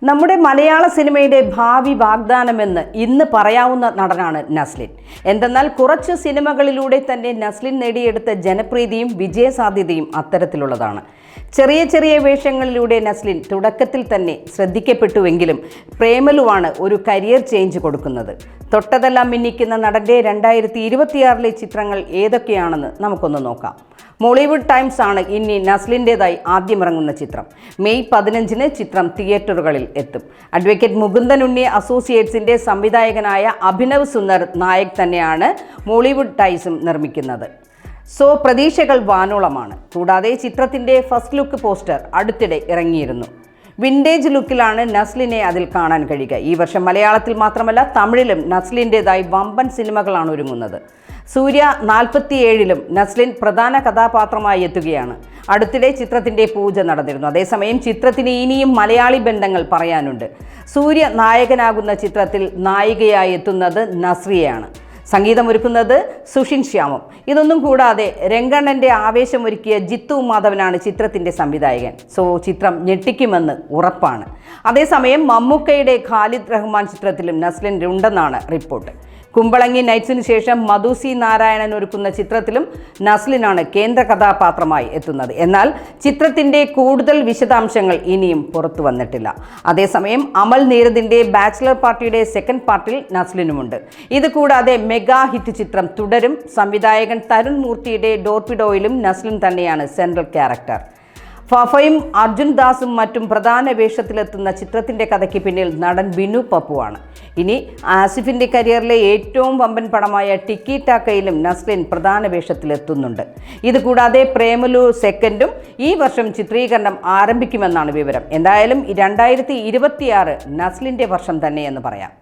നമ്മുടെ മലയാള സിനിമയുടെ ഭാവി വാഗ്ദാനമെന്ന് ഇന്ന് പറയാവുന്ന നടനാണ് നസ്ലിൻ. എന്തെന്നാൽ കുറച്ച് സിനിമകളിലൂടെ തന്നെ നസ്ലിൻ നേടിയെടുത്ത ജനപ്രീതിയും വിജയസാധ്യതയും അത്തരത്തിലുള്ളതാണ്. ചെറിയ ചെറിയ വേഷങ്ങളിലൂടെ നസ്ലിൻ തുടക്കത്തിൽ തന്നെ ശ്രദ്ധിക്കപ്പെട്ടുവെങ്കിലും പ്രേമലുവാണ് ഒരു കരിയർ ചേഞ്ച് കൊടുക്കുന്നത്. തൊട്ടതെല്ലാം മിന്നിക്കുന്ന നടൻ്റെ 2026 ചിത്രങ്ങൾ ഏതൊക്കെയാണെന്ന് നമുക്കൊന്ന് നോക്കാം. മോളിവുഡ് ടൈംസ് ആണ് ഇനി നസ്ലിൻ്റെതായി ആദ്യമിറങ്ങുന്ന ചിത്രം. മെയ് 15 ചിത്രം തിയേറ്ററുകളിൽ എത്തും. അഡ്വക്കേറ്റ് മുകുന്ദൻ ഉണ്ണി അസോസിയേറ്റ്സിൻ്റെ സംവിധായകനായ അഭിനവ് സുന്ദർ നായക് തന്നെയാണ് മോളിവുഡ് ടൈംസും നിർമ്മിക്കുന്നത്. പ്രതീക്ഷകൾ വാനോളമാണ്. കൂടാതെ ചിത്രത്തിൻ്റെ ഫസ്റ്റ് ലുക്ക് പോസ്റ്റർ അടുത്തിടെ ഇറങ്ങിയിരുന്നു. വിൻറ്റേജ് ലുക്കിലാണ് നസ്ലിനെ അതിൽ കാണാൻ കഴിയുക. ഈ വർഷം മലയാളത്തിൽ മാത്രമല്ല തമിഴിലും നസ്ലിൻ്റെതായി വമ്പൻ സിനിമകളാണ് ഒരുങ്ങുന്നത്. സൂര്യ 47-ലും നസ്ലിൻ പ്രധാന കഥാപാത്രമായി എത്തുകയാണ്. അടുത്തിടെ ചിത്രത്തിൻ്റെ പൂജ നടന്നിരുന്നു. അതേസമയം ചിത്രത്തിന് ഇനിയും മലയാളി ബന്ധങ്ങൾ പറയാനുണ്ട്. സൂര്യ നായകനാകുന്ന ചിത്രത്തിൽ നായികയായി എത്തുന്നത് നസ്രിയയാണ്. സംഗീതമൊരുക്കുന്നത് സുഷിൻ ശ്യാമും. ഇതൊന്നും കൂടാതെ രംഗണ്ണൻ്റെ ആവേശമൊരുക്കിയ ജിത്തു മാധവനാണ് ചിത്രത്തിൻ്റെ സംവിധായകൻ. ചിത്രം ഞെട്ടിക്കുമെന്ന് ഉറപ്പാണ്. അതേസമയം മമ്മൂക്കയുടെ ഖാലിദ് റഹ്മാൻ ചിത്രത്തിലും നസ്ലിൻ ഉണ്ടെന്നാണ് റിപ്പോർട്ട്. കുമ്പളങ്ങി നൈറ്റ്സിന് ശേഷം മധു സി നാരായണൻ ഒരുക്കുന്ന ചിത്രത്തിലും നസ്ലിനാണ് കേന്ദ്ര കഥാപാത്രമായി എത്തുന്നത്. എന്നാൽ ചിത്രത്തിൻ്റെ കൂടുതൽ വിശദാംശങ്ങൾ ഇനിയും പുറത്തു വന്നിട്ടില്ല. അതേസമയം അമൽ നീരദിൻ്റെ ബാച്ചിലർ പാർട്ടിയുടെ സെക്കൻഡ് പാർട്ടിൽ നസ്ലിനുമുണ്ട്. ഇത് കൂടാതെ മെഗാ ഹിറ്റ് ചിത്രം തുടരും. സംവിധായകൻ തരുൺ മൂർത്തിയുടെ ഡോർപിഡോയിലും നസ്ലിൻ തന്നെയാണ് സെൻട്രൽ ക്യാരക്ടർ. ഫഫയും അർജുൻ ദാസും മറ്റും പ്രധാന വേഷത്തിലെത്തുന്ന ചിത്രത്തിൻ്റെ കഥയ്ക്ക് പിന്നിൽ നടൻ ബിനു പപ്പുവാണ്. ഇനി ആസിഫിൻ്റെ കരിയറിലെ ഏറ്റവും വമ്പൻ പടമായ ടിക്കി ടാക്കയിലും നസ്ലിൻ പ്രധാന വേഷത്തിലെത്തുന്നുണ്ട്. ഇതുകൂടാതെ പ്രേമലു സെക്കൻഡും ഈ വർഷം ചിത്രീകരണം ആരംഭിക്കുമെന്നാണ് വിവരം. എന്തായാലും 2026 നസ്ലിൻ്റെ വർഷം തന്നെയെന്ന് പറയാം.